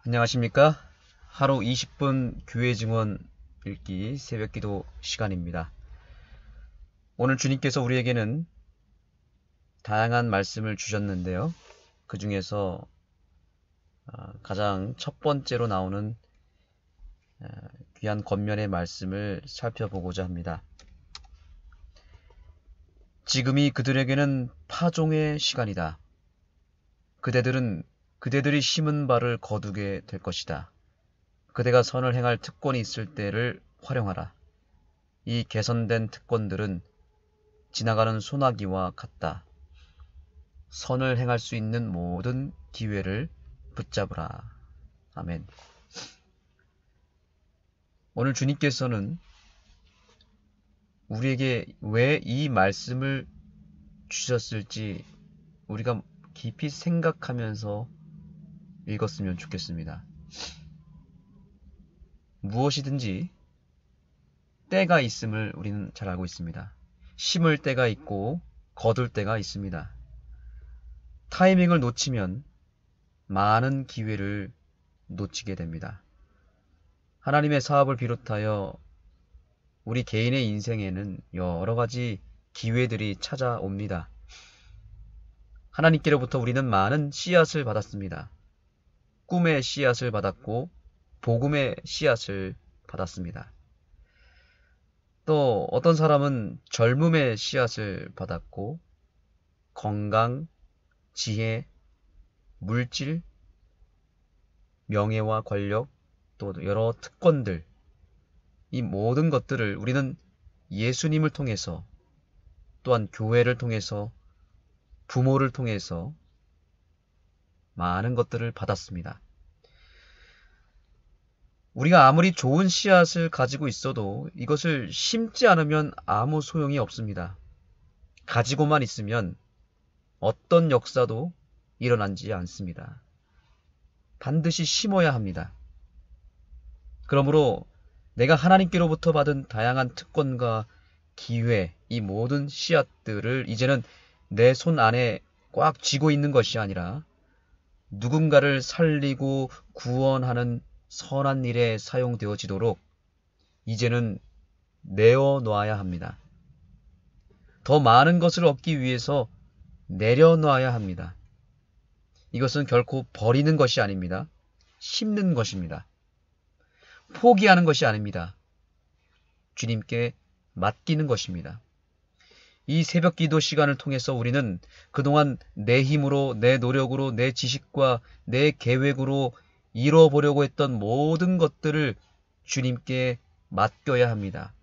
안녕하십니까? 하루 20분 교회 증언 읽기 새벽 기도 시간입니다. 오늘 주님께서 우리에게는 다양한 말씀을 주셨는데요. 그 중에서 가장 첫 번째로 나오는 귀한 권면의 말씀을 살펴보고자 합니다. 지금이 그들에게는 파종의 시간이다. 그대들이 심은 바를 거두게 될 것이다. 그대가 선을 행할 특권이 있을 때를 활용하라. 이 개선된 특권들은 지나가는 소나기와 같다. 선을 행할 수 있는 모든 기회를 붙잡으라. 아멘. 오늘 주님께서는 우리에게 왜 이 말씀을 주셨을지 우리가 깊이 생각하면서 읽었으면 좋겠습니다. 무엇이든지 때가 있음을 우리는 잘 알고 있습니다. 심을 때가 있고 거둘 때가 있습니다. 타이밍을 놓치면 많은 기회를 놓치게 됩니다. 하나님의 사업을 비롯하여 우리 개인의 인생에는 여러 가지 기회들이 찾아옵니다. 하나님께로부터 우리는 많은 씨앗을 받았습니다. 꿈의 씨앗을 받았고 복음의 씨앗을 받았습니다. 또 어떤 사람은 젊음의 씨앗을 받았고 건강, 지혜, 물질, 명예와 권력, 또 여러 특권들, 이 모든 것들을 우리는 예수님을 통해서 또한 교회를 통해서 부모를 통해서 많은 것들을 받았습니다. 우리가 아무리 좋은 씨앗을 가지고 있어도 이것을 심지 않으면 아무 소용이 없습니다. 가지고만 있으면 어떤 역사도 일어나지 않습니다. 반드시 심어야 합니다. 그러므로 내가 하나님께로부터 받은 다양한 특권과 기회, 이 모든 씨앗들을 이제는 내 손 안에 꽉 쥐고 있는 것이 아니라 누군가를 살리고 구원하는 선한 일에 사용되어지도록 이제는 내어놔야 합니다. 더 많은 것을 얻기 위해서 내려놔야 합니다. 이것은 결코 버리는 것이 아닙니다. 심는 것입니다. 포기하는 것이 아닙니다. 주님께 맡기는 것입니다. 이 새벽 기도 시간을 통해서 우리는 그동안 내 힘으로, 내 노력으로, 내 지식과 내 계획으로 이뤄보려고 했던 모든 것들을 주님께 맡겨야 합니다.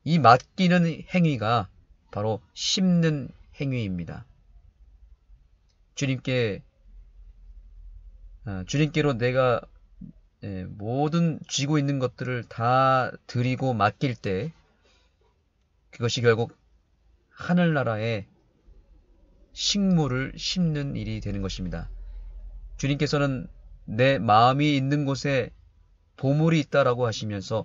이 맡기는 행위가 바로 심는 행위입니다. 주님께로 내가 모든 쥐고 있는 것들을 다 드리고 맡길 때 그것이 결국 하늘나라에 식물을 심는 일이 되는 것입니다. 주님께서는 내 마음이 있는 곳에 보물이 있다라고 하시면서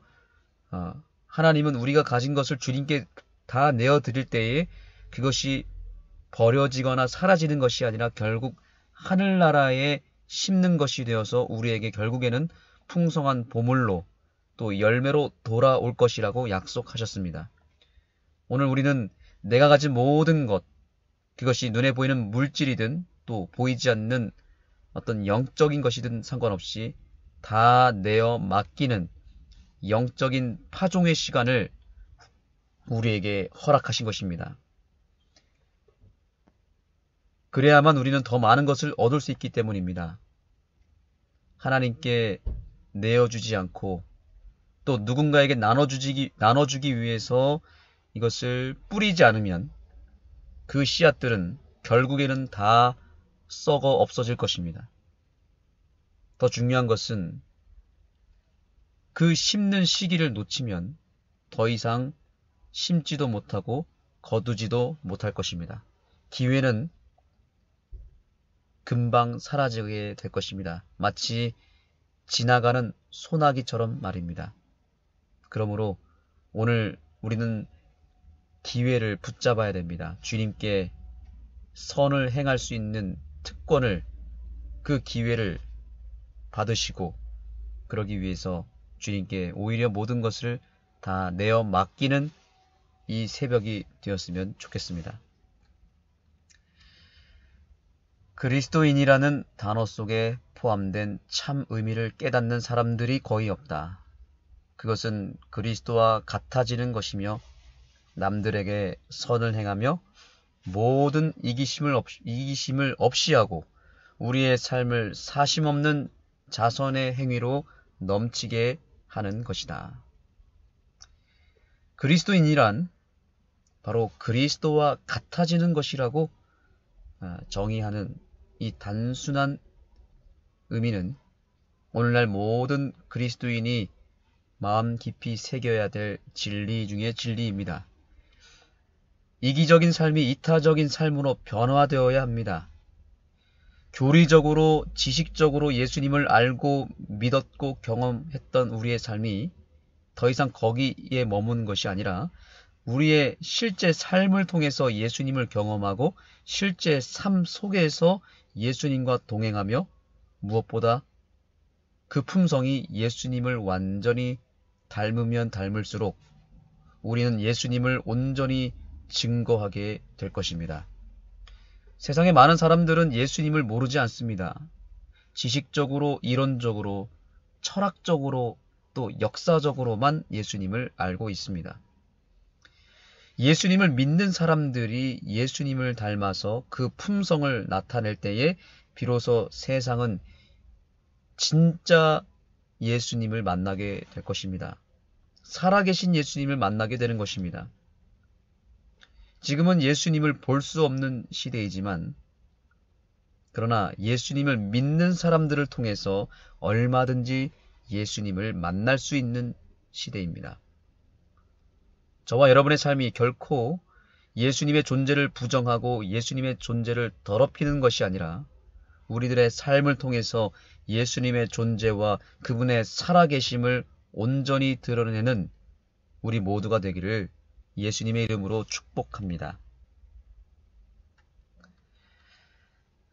하나님은 우리가 가진 것을 주님께 다 내어드릴 때에 그것이 버려지거나 사라지는 것이 아니라 결국 하늘나라에 심는 것이 되어서 우리에게 결국에는 풍성한 보물로 또 열매로 돌아올 것이라고 약속하셨습니다. 오늘 우리는 내가 가진 모든 것, 그것이 눈에 보이는 물질이든 또 보이지 않는 어떤 영적인 것이든 상관없이 다 내어 맡기는 영적인 파종의 시간을 우리에게 허락하신 것입니다. 그래야만 우리는 더 많은 것을 얻을 수 있기 때문입니다. 하나님께 내어주지 않고 또 누군가에게 나눠주기 위해서 이것을 뿌리지 않으면 그 씨앗들은 결국에는 다 썩어 없어질 것입니다. 더 중요한 것은 그 심는 시기를 놓치면 더 이상 심지도 못하고 거두지도 못할 것입니다. 기회는 금방 사라지게 될 것입니다. 마치 지나가는 소나기처럼 말입니다. 그러므로 오늘 우리는 기회를 붙잡아야 됩니다. 주님께 선을 행할 수 있는 특권을, 그 기회를 받으시고 그러기 위해서 주님께 오히려 모든 것을 다 내어 맡기는 이 새벽이 되었으면 좋겠습니다. 그리스도인이라는 단어 속에 포함된 참 의미를 깨닫는 사람들이 거의 없다. 그것은 그리스도와 같아지는 것이며 남들에게 선을 행하며 모든 이기심을 없이 하고 우리의 삶을 사심없는 자선의 행위로 넘치게 하는 것이다. 그리스도인이란 바로 그리스도와 같아지는 것이라고 정의하는 이 단순한 의미는 오늘날 모든 그리스도인이 마음 깊이 새겨야 될 진리 중의 진리입니다. 이기적인 삶이 이타적인 삶으로 변화되어야 합니다. 교리적으로, 지식적으로 예수님을 알고 믿었고 경험했던 우리의 삶이 더 이상 거기에 머무는 것이 아니라 우리의 실제 삶을 통해서 예수님을 경험하고 실제 삶 속에서 예수님과 동행하며 무엇보다 그 품성이 예수님을 완전히 닮으면 닮을수록 우리는 예수님을 온전히 증거하게 될 것입니다. 세상에 많은 사람들은 예수님을 모르지 않습니다. 지식적으로, 이론적으로, 철학적으로 또 역사적으로만 예수님을 알고 있습니다. 예수님을 믿는 사람들이 예수님을 닮아서 그 품성을 나타낼 때에 비로소 세상은 진짜 예수님을 만나게 될 것입니다. 살아계신 예수님을 만나게 되는 것입니다. 지금은 예수님을 볼 수 없는 시대이지만 그러나 예수님을 믿는 사람들을 통해서 얼마든지 예수님을 만날 수 있는 시대입니다. 저와 여러분의 삶이 결코 예수님의 존재를 부정하고 예수님의 존재를 더럽히는 것이 아니라 우리들의 삶을 통해서 예수님의 존재와 그분의 살아계심을 온전히 드러내는 우리 모두가 되기를 예수님의 이름으로 축복합니다.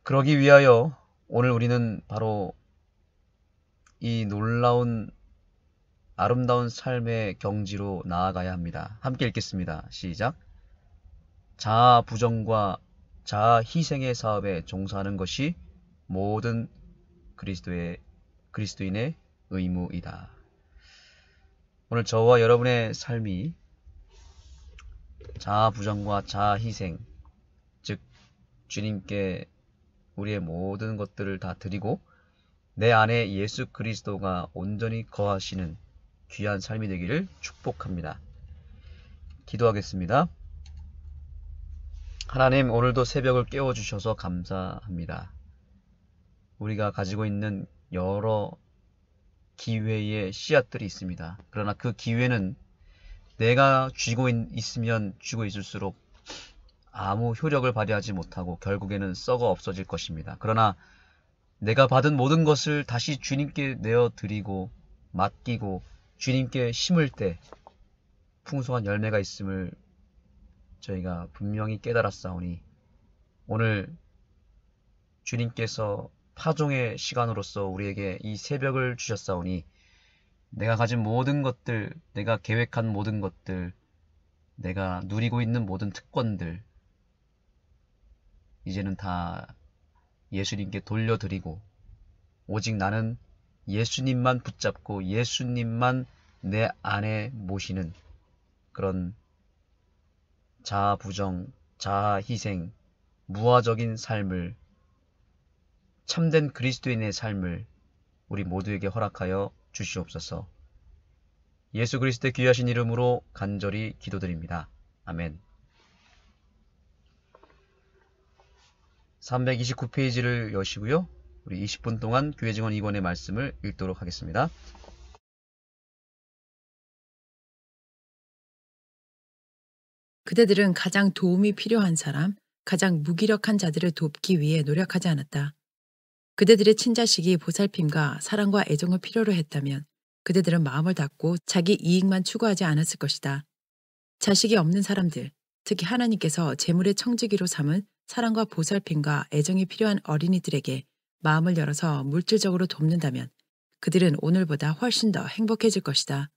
그러기 위하여 오늘 우리는 바로 이 놀라운 아름다운 삶의 경지로 나아가야 합니다. 함께 읽겠습니다. 시작. 자아 부정과 자아 희생의 사업에 종사하는 것이 모든 그리스도인의 의무이다. 오늘 저와 여러분의 삶이 자아 부정과 자아 희생, 즉 주님께 우리의 모든 것들을 다 드리고 내 안에 예수 그리스도가 온전히 거하시는 귀한 삶이 되기를 축복합니다. 기도하겠습니다. 하나님, 오늘도 새벽을 깨워주셔서 감사합니다. 우리가 가지고 있는 여러 기회의 씨앗들이 있습니다. 그러나 그 기회는 내가 쥐고 있으면 쥐고 있을수록 아무 효력을 발휘하지 못하고 결국에는 썩어 없어질 것입니다. 그러나 내가 받은 모든 것을 다시 주님께 내어드리고 맡기고 주님께 심을 때 풍성한 열매가 있음을 저희가 분명히 깨달았사오니 오늘 주님께서 파종의 시간으로서 우리에게 이 새벽을 주셨사오니 내가 가진 모든 것들, 내가 계획한 모든 것들, 내가 누리고 있는 모든 특권들 이제는 다 예수님께 돌려드리고 오직 나는 예수님만 붙잡고 예수님만 내 안에 모시는 그런 자아 부정, 자아 희생, 무화적인 삶을 참된 그리스도인의 삶을 우리 모두에게 허락하여 주시옵소서. 예수 그리스도의 귀하신 이름으로 간절히 기도드립니다. 아멘. 329페이지를 여시고요. 우리 20분 동안 교회 증언 2권의 말씀을 읽도록 하겠습니다. 그대들은 가장 도움이 필요한 사람, 가장 무기력한 자들을 돕기 위해 노력하지 않았다. 그대들의 친자식이 보살핌과 사랑과 애정을 필요로 했다면 그대들은 마음을 닫고 자기 이익만 추구하지 않았을 것이다. 자식이 없는 사람들, 특히 하나님께서 재물의 청지기로 삼은 사랑과 보살핌과 애정이 필요한 어린이들에게 마음을 열어서 물질적으로 돕는다면 그들은 오늘보다 훨씬 더 행복해질 것이다.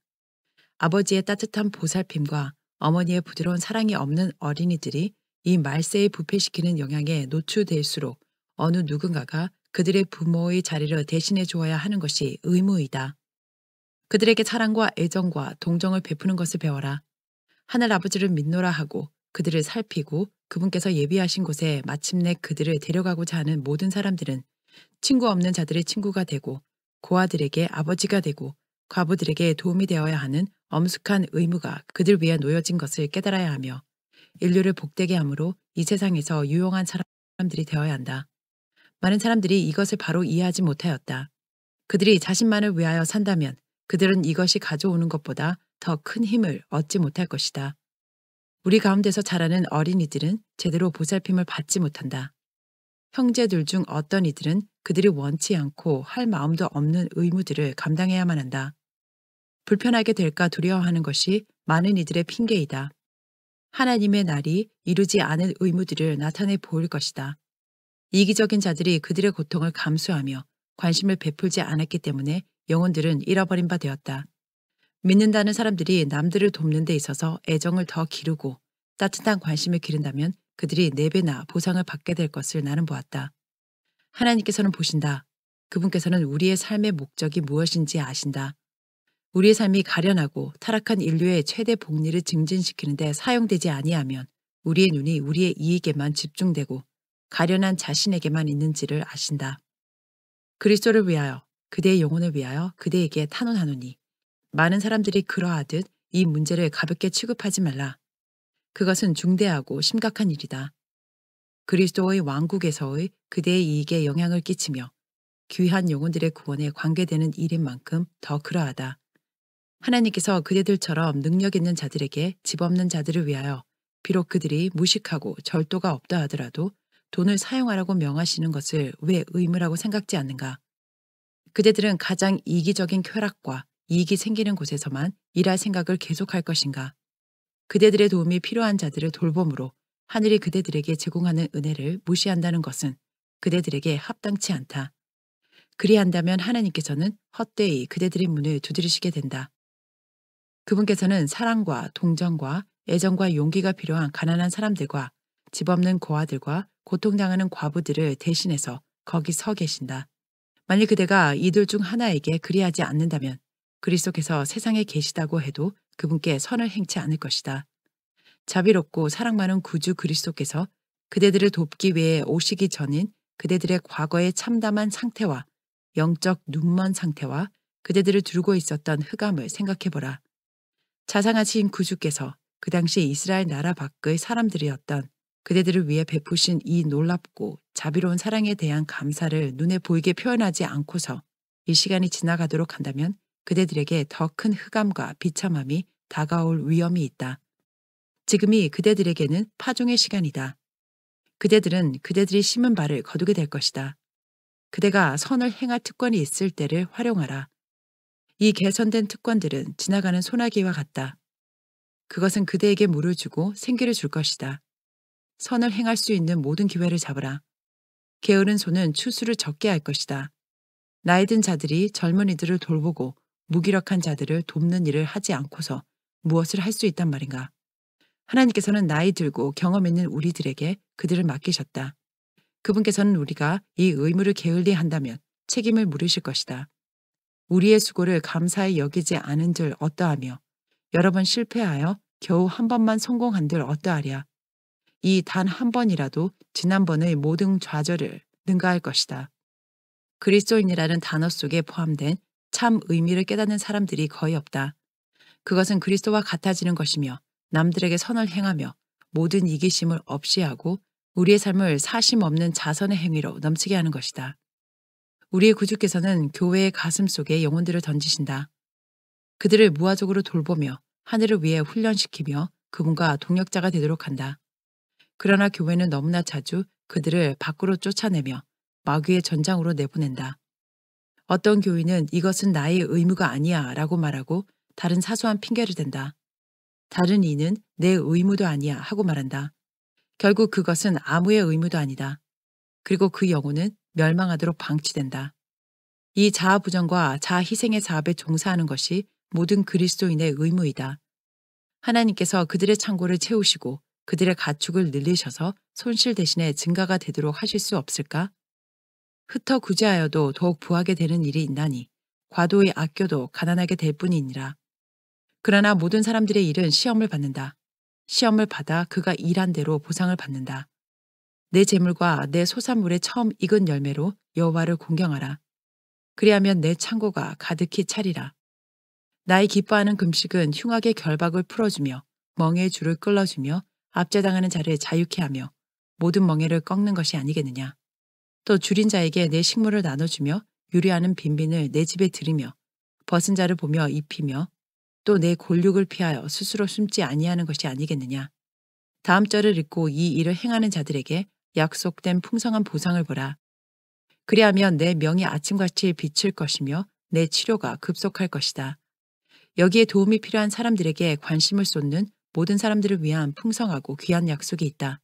아버지의 따뜻한 보살핌과 어머니의 부드러운 사랑이 없는 어린이들이 이 말세에 부패시키는 영향에 노출될수록 어느 누군가가 그들의 부모의 자리를 대신해 주어야 하는 것이 의무이다. 그들에게 사랑과 애정과 동정을 베푸는 것을 배워라. 하늘 아버지를 믿노라 하고 그들을 살피고 그분께서 예비하신 곳에 마침내 그들을 데려가고자 하는 모든 사람들은 친구 없는 자들의 친구가 되고 고아들에게 아버지가 되고 과부들에게 도움이 되어야 하는 엄숙한 의무가 그들 위에 놓여진 것을 깨달아야 하며 인류를 복되게 함으로 이 세상에서 유용한 사람들이 되어야 한다. 많은 사람들이 이것을 바로 이해하지 못하였다. 그들이 자신만을 위하여 산다면 그들은 이것이 가져오는 것보다 더 큰 힘을 얻지 못할 것이다. 우리 가운데서 자라는 어린이들은 제대로 보살핌을 받지 못한다. 형제들 중 어떤 이들은 그들이 원치 않고 할 마음도 없는 의무들을 감당해야만 한다. 불편하게 될까 두려워하는 것이 많은 이들의 핑계이다. 하나님의 날이 이루지 않은 의무들을 나타내 보일 것이다. 이기적인 자들이 그들의 고통을 감수하며 관심을 베풀지 않았기 때문에 영혼들은 잃어버린 바 되었다. 믿는다는 사람들이 남들을 돕는 데 있어서 애정을 더 기르고 따뜻한 관심을 기른다면 그들이 4배나 보상을 받게 될 것을 나는 보았다. 하나님께서는 보신다. 그분께서는 우리의 삶의 목적이 무엇인지 아신다. 우리의 삶이 가련하고 타락한 인류의 최대 복리를 증진시키는 데 사용되지 아니하면 우리의 눈이 우리의 이익에만 집중되고 가련한 자신에게만 있는지를 아신다. 그리스도를 위하여 그대의 영혼을 위하여 그대에게 탄원하노니 많은 사람들이 그러하듯 이 문제를 가볍게 취급하지 말라. 그것은 중대하고 심각한 일이다. 그리스도의 왕국에서의 그대의 이익에 영향을 끼치며 귀한 영혼들의 구원에 관계되는 일인 만큼 더 그러하다. 하나님께서 그대들처럼 능력 있는 자들에게 집 없는 자들을 위하여 비록 그들이 무식하고 절도가 없다 하더라도 돈을 사용하라고 명하시는 것을 왜 의무라고 생각지 않는가? 그대들은 가장 이기적인 쾌락과 이익이 생기는 곳에서만 일할 생각을 계속할 것인가? 그대들의 도움이 필요한 자들을 돌봄으로 하늘이 그대들에게 제공하는 은혜를 무시한다는 것은 그대들에게 합당치 않다. 그리한다면 하나님께서는 헛되이 그대들의 문을 두드리시게 된다. 그분께서는 사랑과 동정과 애정과 용기가 필요한 가난한 사람들과 집 없는 고아들과 고통당하는 과부들을 대신해서 거기 서 계신다. 만일 그대가 이들 중 하나에게 그리하지 않는다면 그리스도께서 세상에 계시다고 해도 그분께 선을 행치 않을 것이다. 자비롭고 사랑 많은 구주 그리스도께서 그대들을 돕기 위해 오시기 전인 그대들의 과거의 참담한 상태와 영적 눈먼 상태와 그대들을 두르고 있었던 흑암을 생각해보라. 자상하신 구주께서 그 당시 이스라엘 나라 밖의 사람들이었던 그대들을 위해 베푸신 이 놀랍고 자비로운 사랑에 대한 감사를 눈에 보이게 표현하지 않고서 이 시간이 지나가도록 한다면 그대들에게 더 큰 흑암과 비참함이 다가올 위험이 있다. 지금이 그대들에게는 파종의 시간이다. 그대들은 그대들이 심은 바를 거두게 될 것이다. 그대가 선을 행할 특권이 있을 때를 활용하라. 이 개선된 특권들은 지나가는 소나기와 같다. 그것은 그대에게 물을 주고 생기를 줄 것이다. 선을 행할 수 있는 모든 기회를 잡으라. 게으른 손은 추수를 적게 할 것이다. 나이 든 자들이 젊은이들을 돌보고 무기력한 자들을 돕는 일을 하지 않고서 무엇을 할 수 있단 말인가. 하나님께서는 나이 들고 경험 있는 우리들에게 그들을 맡기셨다. 그분께서는 우리가 이 의무를 게을리 한다면 책임을 물으실 것이다. 우리의 수고를 감사히 여기지 않은들 어떠하며 여러 번 실패하여 겨우 한 번만 성공한들 어떠하랴. 이 단 한 번이라도 지난번의 모든 좌절을 능가할 것이다. 그리스도인이라는 단어 속에 포함된 참 의미를 깨닫는 사람들이 거의 없다. 그것은 그리스도와 같아지는 것이며 남들에게 선을 행하며 모든 이기심을 없이 하고 우리의 삶을 사심 없는 자선의 행위로 넘치게 하는 것이다. 우리의 구주께서는 교회의 가슴 속에 영혼들을 던지신다. 그들을 무화적으로 돌보며 하늘을 위해 훈련시키며 그분과 동력자가 되도록 한다. 그러나 교회는 너무나 자주 그들을 밖으로 쫓아내며 마귀의 전장으로 내보낸다. 어떤 교인은 이것은 나의 의무가 아니야 라고 말하고 다른 사소한 핑계를 댄다. 다른 이는 내 의무도 아니야 하고 말한다. 결국 그것은 아무의 의무도 아니다. 그리고 그 영혼은 멸망하도록 방치된다. 이 자아부정과 자아희생의 사업에 종사하는 것이 모든 그리스도인의 의무이다. 하나님께서 그들의 창고를 채우시고 그들의 가축을 늘리셔서 손실 대신에 증가가 되도록 하실 수 없을까? 흩어 구제하여도 더욱 부하게 되는 일이 있나니 과도히 아껴도 가난하게 될 뿐이니라. 그러나 모든 사람들의 일은 시험을 받는다. 시험을 받아 그가 일한 대로 보상을 받는다. 내 재물과 내 소산물의 처음 익은 열매로 여호와를 공경하라. 그리하면 내 창고가 가득히 차리라. 나의 기뻐하는 금식은 흉악의 결박을 풀어주며 멍에의 줄을 끌어주며 압제당하는 자를 자유케 하며 모든 멍에를 꺾는 것이 아니겠느냐. 또 줄인 자에게 내 식물을 나눠주며 유리하는 빈빈을 내 집에 들이며 벗은 자를 보며 입히며 또 내 골육을 피하여 스스로 숨지 아니하는 것이 아니겠느냐. 다음 절을 읽고 이 일을 행하는 자들에게 약속된 풍성한 보상을 보라. 그리하면 내 명이 아침같이 비칠 것이며 내 치료가 급속할 것이다. 여기에 도움이 필요한 사람들에게 관심을 쏟는 모든 사람들을 위한 풍성하고 귀한 약속이 있다.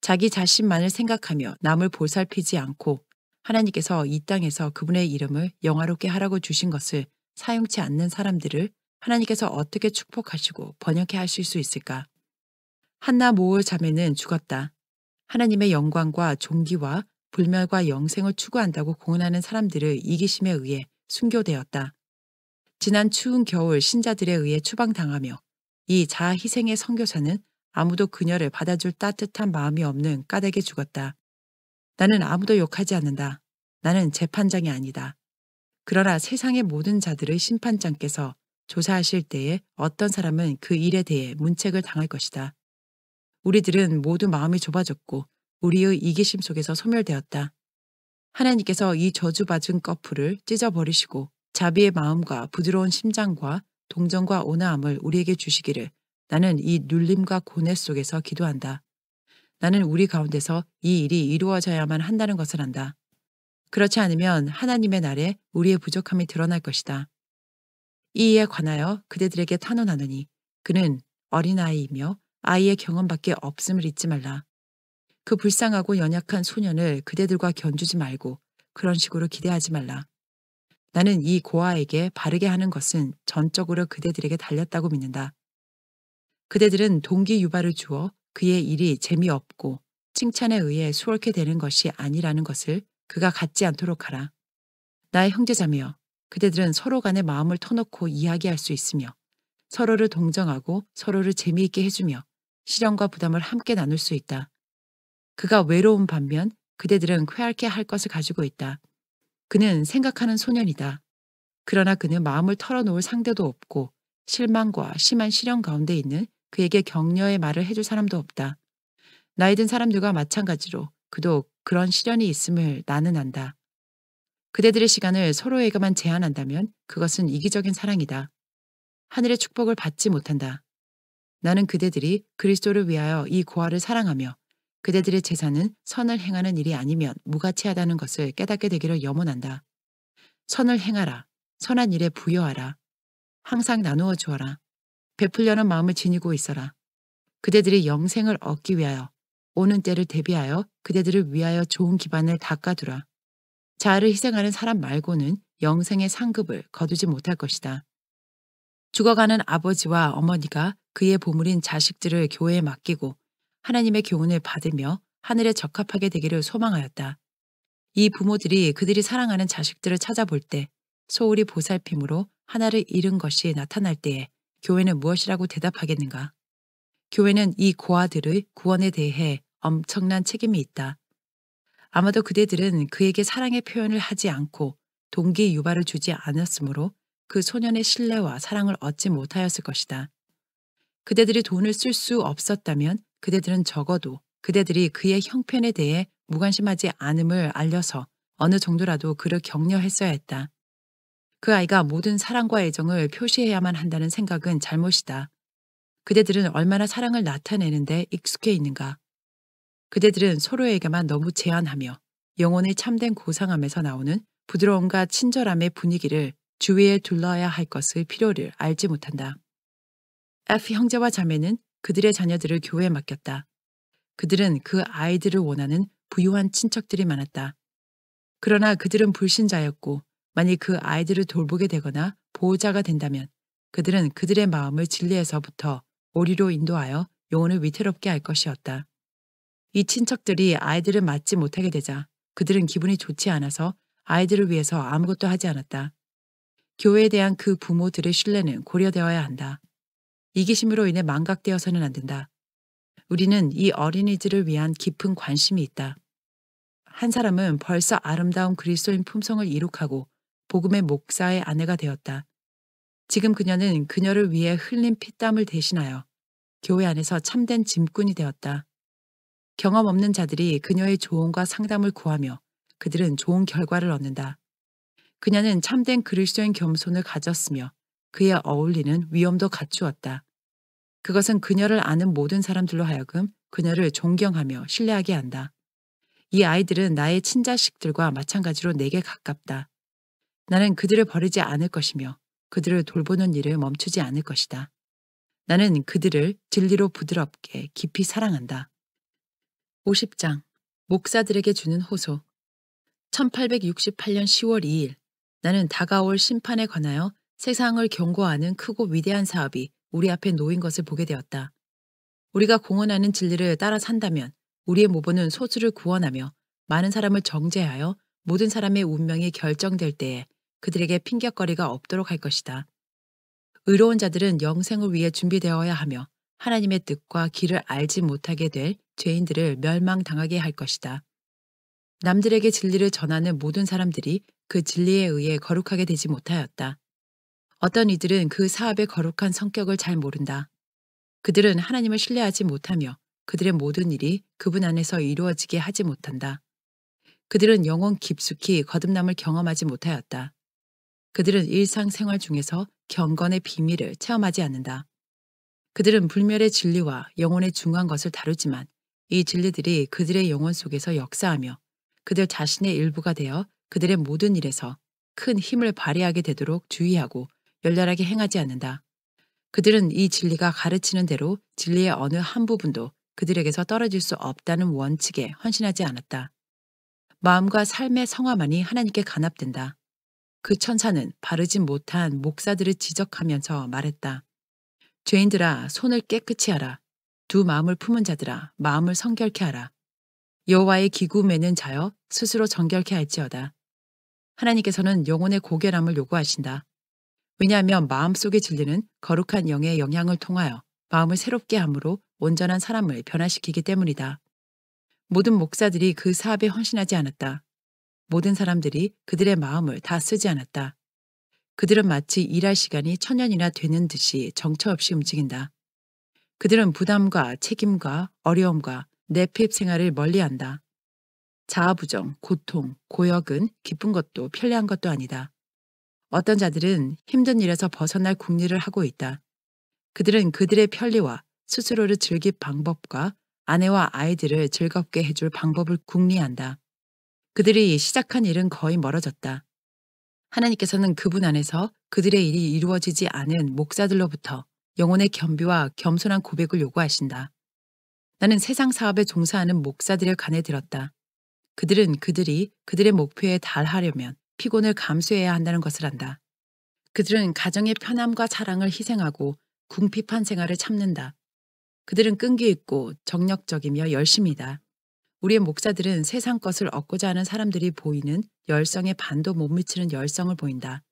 자기 자신만을 생각하며 남을 보살피지 않고 하나님께서 이 땅에서 그분의 이름을 영화롭게 하라고 주신 것을 사용치 않는 사람들을 하나님께서 어떻게 축복하시고 번영케 하실 수 있을까? 한나 모올 자매는 죽었다. 하나님의 영광과 존귀와 불멸과 영생을 추구한다고 공언하는 사람들의 이기심에 의해 순교되었다. 지난 추운 겨울 신자들에 의해 추방당하며 이 자아희생의 선교사는 아무도 그녀를 받아줄 따뜻한 마음이 없는 까닭에 죽었다. 나는 아무도 욕하지 않는다. 나는 재판장이 아니다. 그러나 세상의 모든 자들의 심판장께서 조사하실 때에 어떤 사람은 그 일에 대해 문책을 당할 것이다. 우리들은 모두 마음이 좁아졌고 우리의 이기심 속에서 소멸되었다. 하나님께서 이 저주받은 꺼풀을 찢어버리시고 자비의 마음과 부드러운 심장과 동정과 온화함을 우리에게 주시기를 나는 이 눌림과 고뇌 속에서 기도한다. 나는 우리 가운데서 이 일이 이루어져야만 한다는 것을 안다. 그렇지 않으면 하나님의 날에 우리의 부족함이 드러날 것이다. 이에 관하여 그대들에게 탄원하노니 그는 어린아이이며 아이의 경험밖에 없음을 잊지 말라. 그 불쌍하고 연약한 소년을 그대들과 견주지 말고 그런 식으로 기대하지 말라. 나는 이 고아에게 바르게 하는 것은 전적으로 그대들에게 달렸다고 믿는다. 그대들은 동기 유발을 주어 그의 일이 재미없고 칭찬에 의해 수월케 되는 것이 아니라는 것을 그가 갖지 않도록 하라. 나의 형제자매여, 그대들은 서로 간의 마음을 터놓고 이야기할 수 있으며 서로를 동정하고 서로를 재미있게 해주며 시련과 부담을 함께 나눌 수 있다. 그가 외로운 반면 그대들은 쾌활케 할 것을 가지고 있다. 그는 생각하는 소년이다. 그러나 그는 마음을 털어놓을 상대도 없고 실망과 심한 시련 가운데 있는 그에게 격려의 말을 해줄 사람도 없다. 나이 든 사람들과 마찬가지로 그도 그런 시련이 있음을 나는 안다. 그대들의 시간을 서로에게만 제한한다면 그것은 이기적인 사랑이다. 하늘의 축복을 받지 못한다. 나는 그대들이 그리스도를 위하여 이 고아를 사랑하며 그대들의 제사는 선을 행하는 일이 아니면 무가치하다는 것을 깨닫게 되기를 염원한다. 선을 행하라. 선한 일에 부여하라. 항상 나누어 주어라. 베풀려는 마음을 지니고 있어라. 그대들이 영생을 얻기 위하여 오는 때를 대비하여 그대들을 위하여 좋은 기반을 닦아두라. 자아를 희생하는 사람 말고는 영생의 상급을 거두지 못할 것이다. 죽어가는 아버지와 어머니가 그의 보물인 자식들을 교회에 맡기고 하나님의 교훈을 받으며 하늘에 적합하게 되기를 소망하였다. 이 부모들이 그들이 사랑하는 자식들을 찾아볼 때 소홀히 보살핌으로 하나를 잃은 것이 나타날 때에 교회는 무엇이라고 대답하겠는가? 교회는 이 고아들의 구원에 대해 엄청난 책임이 있다. 아마도 그대들은 그에게 사랑의 표현을 하지 않고 동기 유발을 주지 않았으므로 그 소년의 신뢰와 사랑을 얻지 못하였을 것이다. 그대들이 돈을 쓸 수 없었다면 그대들은 적어도 그대들이 그의 형편에 대해 무관심하지 않음을 알려서 어느 정도라도 그를 격려했어야 했다. 그 아이가 모든 사랑과 애정을 표시해야만 한다는 생각은 잘못이다. 그대들은 얼마나 사랑을 나타내는데 익숙해 있는가. 그대들은 서로에게만 너무 제한하며 영혼의 참된 고상함에서 나오는 부드러움과 친절함의 분위기를 주위에 둘러야 할 것의 필요를 알지 못한다. F 형제와 자매는 그들의 자녀들을 교회에 맡겼다. 그들은 그 아이들을 원하는 부유한 친척들이 많았다. 그러나 그들은 불신자였고 만일 그 아이들을 돌보게 되거나 보호자가 된다면 그들은 그들의 마음을 진리에서부터 오리로 인도하여 영혼을 위태롭게 할 것이었다. 이 친척들이 아이들을 맞지 못하게 되자 그들은 기분이 좋지 않아서 아이들을 위해서 아무것도 하지 않았다. 교회에 대한 그 부모들의 신뢰는 고려되어야 한다. 이기심으로 인해 망각되어서는 안 된다. 우리는 이 어린이들을 위한 깊은 관심이 있다. 한 사람은 벌써 아름다운 그리스도인 품성을 이룩하고 복음의 목사의 아내가 되었다. 지금 그녀는 그녀를 위해 흘린 피땀을 대신하여 교회 안에서 참된 짐꾼이 되었다. 경험 없는 자들이 그녀의 조언과 상담을 구하며 그들은 좋은 결과를 얻는다. 그녀는 참된 그리스도인 겸손을 가졌으며 그에 어울리는 위엄도 갖추었다. 그것은 그녀를 아는 모든 사람들로 하여금 그녀를 존경하며 신뢰하게 한다. 이 아이들은 나의 친자식들과 마찬가지로 내게 가깝다. 나는 그들을 버리지 않을 것이며 그들을 돌보는 일을 멈추지 않을 것이다. 나는 그들을 진리로 부드럽게 깊이 사랑한다. 50장 목사들에게 주는 호소. 1868년 10월 2일 나는 다가올 심판에 관하여 세상을 경고하는 크고 위대한 사업이 우리 앞에 놓인 것을 보게 되었다. 우리가 공언하는 진리를 따라 산다면 우리의 모범은 소수를 구원하며 많은 사람을 정죄하여 모든 사람의 운명이 결정될 때에 그들에게 핑곗거리가 없도록 할 것이다. 의로운 자들은 영생을 위해 준비되어야 하며 하나님의 뜻과 길을 알지 못하게 될 죄인들을 멸망당하게 할 것이다. 남들에게 진리를 전하는 모든 사람들이 그 진리에 의해 거룩하게 되지 못하였다. 어떤 이들은 그 사업의 거룩한 성격을 잘 모른다. 그들은 하나님을 신뢰하지 못하며 그들의 모든 일이 그분 안에서 이루어지게 하지 못한다. 그들은 영혼 깊숙이 거듭남을 경험하지 못하였다. 그들은 일상생활 중에서 경건의 비밀을 체험하지 않는다. 그들은 불멸의 진리와 영혼의 중요한 것을 다루지만 이 진리들이 그들의 영혼 속에서 역사하며 그들 자신의 일부가 되어 그들의 모든 일에서 큰 힘을 발휘하게 되도록 주의하고 열렬하게 행하지 않는다. 그들은 이 진리가 가르치는 대로 진리의 어느 한 부분도 그들에게서 떨어질 수 없다는 원칙에 헌신하지 않았다. 마음과 삶의 성화만이 하나님께 간합된다. 그 천사는 바르지 못한 목사들을 지적하면서 말했다. 죄인들아, 손을 깨끗이 하라. 두 마음을 품은 자들아, 마음을 성결케 하라. 여호와의 기구 매는 자여 스스로 정결케 할지어다. 하나님께서는 영혼의 고결함을 요구하신다. 왜냐하면 마음속의 진리는 거룩한 영의 영향을 통하여 마음을 새롭게 함으로 온전한 사람을 변화시키기 때문이다. 모든 목사들이 그 사업에 헌신하지 않았다. 모든 사람들이 그들의 마음을 다 쓰지 않았다. 그들은 마치 일할 시간이 천년이나 되는 듯이 정처 없이 움직인다. 그들은 부담과 책임과 어려움과 내핍 생활을 멀리한다. 자아부정, 고통, 고역은 기쁜 것도 편리한 것도 아니다. 어떤 자들은 힘든 일에서 벗어날 궁리를 하고 있다. 그들은 그들의 편리와 스스로를 즐길 방법과 아내와 아이들을 즐겁게 해줄 방법을 궁리한다. 그들이 시작한 일은 거의 멀어졌다. 하나님께서는 그분 안에서 그들의 일이 이루어지지 않은 목사들로부터 영혼의 겸비와 겸손한 고백을 요구하신다. 나는 세상 사업에 종사하는 목사들의 간에 들었다. 그들은 그들이 그들의 목표에 달하려면 피곤을 감수해야 한다는 것을 안다. 그들은 가정의 편함과 사랑을 희생하고 궁핍한 생활을 참는다. 그들은 끈기 있고 정력적이며 열심이다. 우리의 목사들은 세상 것을 얻고자 하는 사람들이 보이는 열성에 반도 못 미치는 열성을 보인다.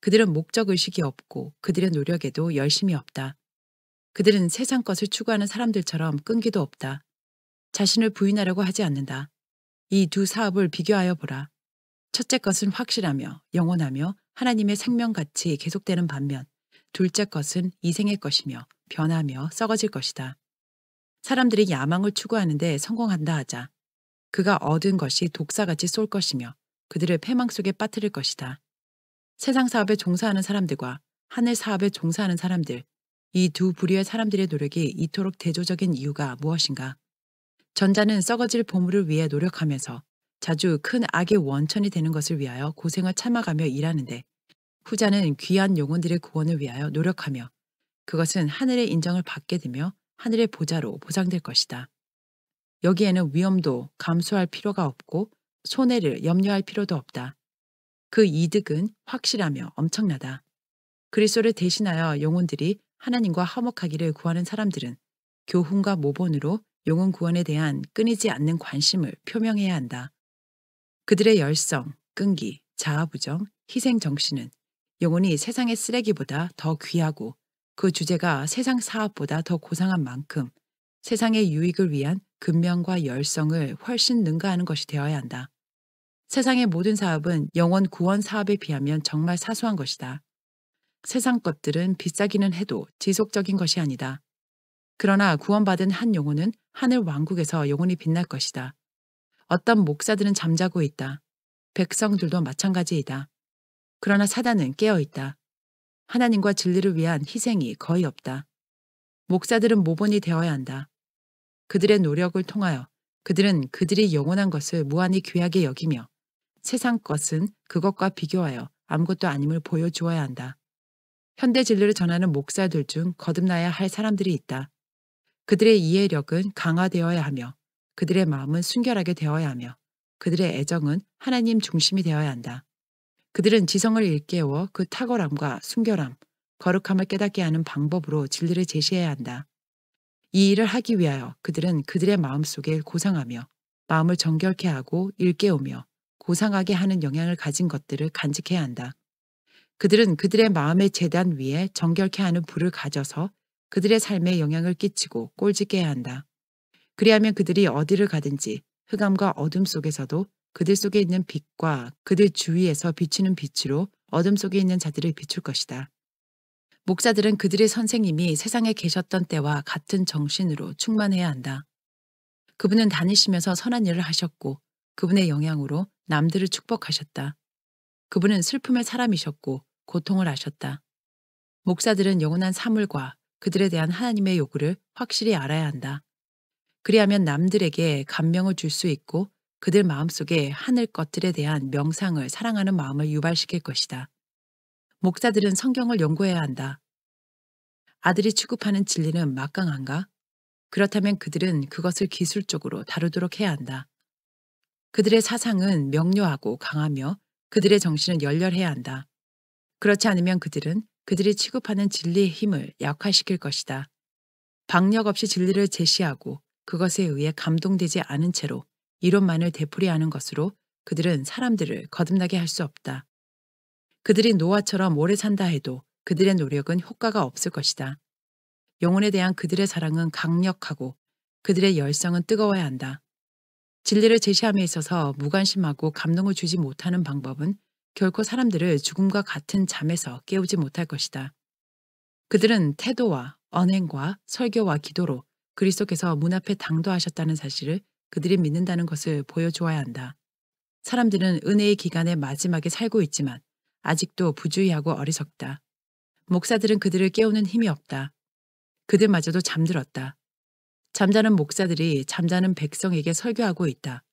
그들은 목적의식이 없고 그들의 노력에도 열심이 없다. 그들은 세상 것을 추구하는 사람들처럼 끈기도 없다. 자신을 부인하려고 하지 않는다. 이 두 사업을 비교하여 보라. 첫째 것은 확실하며 영원하며 하나님의 생명같이 계속되는 반면 둘째 것은 이생의 것이며 변하며 썩어질 것이다. 사람들이 야망을 추구하는데 성공한다 하자. 그가 얻은 것이 독사같이 쏠 것이며 그들을 패망 속에 빠뜨릴 것이다. 세상 사업에 종사하는 사람들과 하늘 사업에 종사하는 사람들, 이 두 부류의 사람들의 노력이 이토록 대조적인 이유가 무엇인가? 전자는 썩어질 보물을 위해 노력하면서 자주 큰 악의 원천이 되는 것을 위하여 고생을 참아가며 일하는데 후자는 귀한 영혼들의 구원을 위하여 노력하며 그것은 하늘의 인정을 받게 되며 하늘의 보좌로 보상될 것이다. 여기에는 위험도 감수할 필요가 없고 손해를 염려할 필요도 없다. 그 이득은 확실하며 엄청나다. 그리스도를 대신하여 영혼들이 하나님과 화목하기를 구하는 사람들은 교훈과 모본으로 영혼 구원에 대한 끊이지 않는 관심을 표명해야 한다. 그들의 열성, 끈기, 자아부정, 희생정신은 영혼이 세상의 쓰레기보다 더 귀하고 그 주제가 세상 사업보다 더 고상한 만큼 세상의 유익을 위한 근면과 열성을 훨씬 능가하는 것이 되어야 한다. 세상의 모든 사업은 영혼 구원 사업에 비하면 정말 사소한 것이다. 세상 것들은 비싸기는 해도 지속적인 것이 아니다. 그러나 구원받은 한 영혼은 하늘 왕국에서 영원히 빛날 것이다. 어떤 목사들은 잠자고 있다. 백성들도 마찬가지이다. 그러나 사단은 깨어 있다. 하나님과 진리를 위한 희생이 거의 없다. 목사들은 모본이 되어야 한다. 그들의 노력을 통하여 그들은 그들이 영원한 것을 무한히 귀하게 여기며 세상 것은 그것과 비교하여 아무것도 아님을 보여주어야 한다. 현대 진리를 전하는 목사들 중 거듭나야 할 사람들이 있다. 그들의 이해력은 강화되어야 하며 그들의 마음은 순결하게 되어야 하며 그들의 애정은 하나님 중심이 되어야 한다. 그들은 지성을 일깨워 그 탁월함과 순결함, 거룩함을 깨닫게 하는 방법으로 진리를 제시해야 한다. 이 일을 하기 위하여 그들은 그들의 마음속에 고상하며 마음을 정결케 하고 일깨우며 고상하게 하는 영향을 가진 것들을 간직해야 한다. 그들은 그들의 마음의 재단 위에 정결케 하는 불을 가져서 그들의 삶에 영향을 끼치고 꼴짓게 해야 한다. 그리하면 그들이 어디를 가든지 흑암과 어둠 속에서도 그들 속에 있는 빛과 그들 주위에서 비추는 빛으로 어둠 속에 있는 자들을 비출 것이다. 목사들은 그들의 선생님이 세상에 계셨던 때와 같은 정신으로 충만해야 한다. 그분은 다니시면서 선한 일을 하셨고 그분의 영향으로 남들을 축복하셨다. 그분은 슬픔의 사람이셨고 고통을 아셨다. 목사들은 영원한 사물과 그들에 대한 하나님의 요구를 확실히 알아야 한다. 그리하면 남들에게 감명을 줄 수 있고 그들 마음속에 하늘 것들에 대한 명상을 사랑하는 마음을 유발시킬 것이다. 목사들은 성경을 연구해야 한다. 아들이 취급하는 진리는 막강한가? 그렇다면 그들은 그것을 기술적으로 다루도록 해야 한다. 그들의 사상은 명료하고 강하며 그들의 정신은 열렬해야 한다. 그렇지 않으면 그들은 그들이 취급하는 진리의 힘을 약화시킬 것이다. 박력 없이 진리를 제시하고 그것에 의해 감동되지 않은 채로 이론만을 되풀이하는 것으로 그들은 사람들을 거듭나게 할 수 없다. 그들이 노아처럼 오래 산다 해도 그들의 노력은 효과가 없을 것이다. 영혼에 대한 그들의 사랑은 강력하고 그들의 열성은 뜨거워야 한다. 진리를 제시함에 있어서 무관심하고 감동을 주지 못하는 방법은 결코 사람들을 죽음과 같은 잠에서 깨우지 못할 것이다. 그들은 태도와 언행과 설교와 기도로 그리스도께서 문 앞에 당도하셨다는 사실을 그들이 믿는다는 것을 보여주어야 한다. 사람들은 은혜의 기간의 마지막에 살고 있지만 아직도 부주의하고 어리석다. 목사들은 그들을 깨우는 힘이 없다. 그들마저도 잠들었다. 잠자는 목사들이 잠자는 백성에게 설교하고 있다.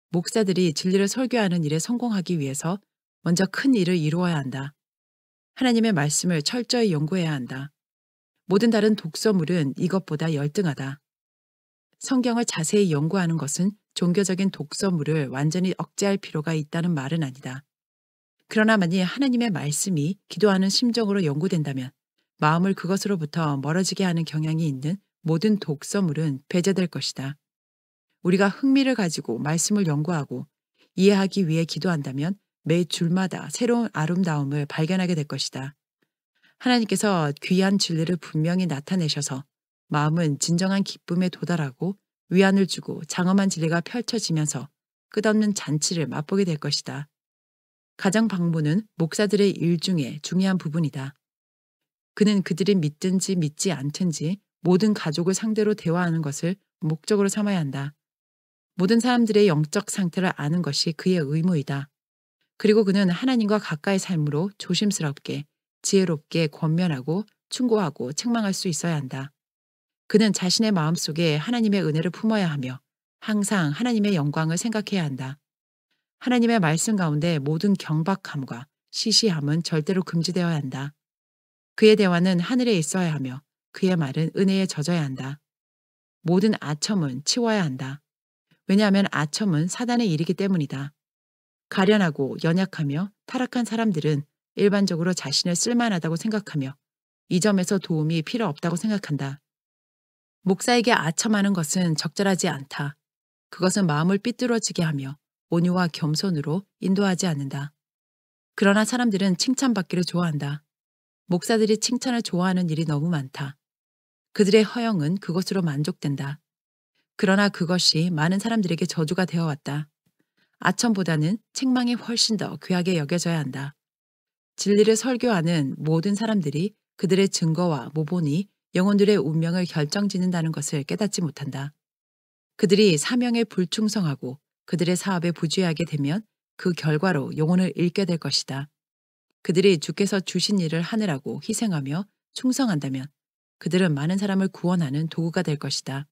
목사들이 진리를 설교하는 일에 성공하기 위해서 먼저 큰 일을 이루어야 한다. 하나님의 말씀을 철저히 연구해야 한다. 모든 다른 독서물은 이것보다 열등하다. 성경을 자세히 연구하는 것은 종교적인 독서물을 완전히 억제할 필요가 있다는 말은 아니다. 그러나 만일 하나님의 말씀이 기도하는 심정으로 연구된다면 마음을 그것으로부터 멀어지게 하는 경향이 있는 모든 독서물은 배제될 것이다. 우리가 흥미를 가지고 말씀을 연구하고 이해하기 위해 기도한다면 매 줄마다 새로운 아름다움을 발견하게 될 것이다. 하나님께서 귀한 진리를 분명히 나타내셔서 마음은 진정한 기쁨에 도달하고 위안을 주고 장엄한 진리가 펼쳐지면서 끝없는 잔치를 맛보게 될 것이다. 가정 방문은 목사들의 일 중에 중요한 부분이다. 그는 그들이 믿든지 믿지 않든지 모든 가족을 상대로 대화하는 것을 목적으로 삼아야 한다. 모든 사람들의 영적 상태를 아는 것이 그의 의무이다. 그리고 그는 하나님과 가까이 삶으로 조심스럽게, 지혜롭게 권면하고 충고하고 책망할 수 있어야 한다. 그는 자신의 마음속에 하나님의 은혜를 품어야 하며 항상 하나님의 영광을 생각해야 한다. 하나님의 말씀 가운데 모든 경박함과 시시함은 절대로 금지되어야 한다. 그의 대화는 하늘에 있어야 하며 그의 말은 은혜에 젖어야 한다. 모든 아첨은 치워야 한다. 왜냐하면 아첨은 사단의 일이기 때문이다. 가련하고 연약하며 타락한 사람들은 일반적으로 자신을 쓸만하다고 생각하며 이 점에서 도움이 필요 없다고 생각한다. 목사에게 아첨하는 것은 적절하지 않다. 그것은 마음을 삐뚤어지게 하며 온유와 겸손으로 인도하지 않는다. 그러나 사람들은 칭찬받기를 좋아한다. 목사들이 칭찬을 좋아하는 일이 너무 많다. 그들의 허영은 그것으로 만족된다. 그러나 그것이 많은 사람들에게 저주가 되어왔다. 아첨보다는 책망이 훨씬 더 귀하게 여겨져야 한다. 진리를 설교하는 모든 사람들이 그들의 증거와 모본이 영혼들의 운명을 결정짓는다는 것을 깨닫지 못한다. 그들이 사명에 불충성하고 그들의 사업에 부주의하게 되면 그 결과로 영혼을 잃게 될 것이다. 그들이 주께서 주신 일을 하느라고 희생하며 충성한다면 그들은 많은 사람을 구원하는 도구가 될 것이다.